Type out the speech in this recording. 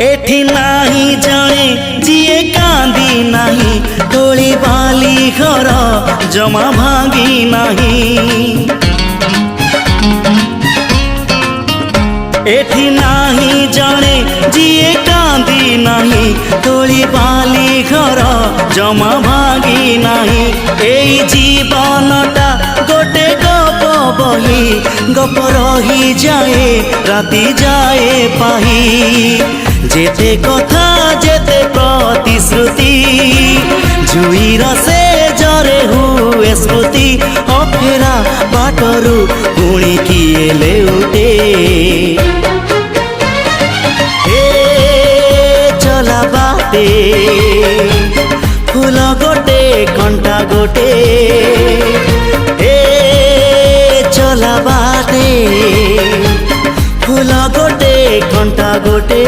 एठी नाही जाने जिए कांदी नाही तोली बाली घर जमा भांगी नहीं। एठी नाही जाने जिए कांदी नहीं तोली बाली घर जमा भांगी नहीं। एई जीवनटा गोटे गप बही गप रही जाए राति जाए पाही। जेते कथा जेते प्रतिश्रुति जुईर से जरे हुए स्मृति अफेरा बाटरू पुणी किए लेउटे। चला बाटे फूल गोटे घंटा गोटे चला बाटे फूल गोटे घंटा गोटे।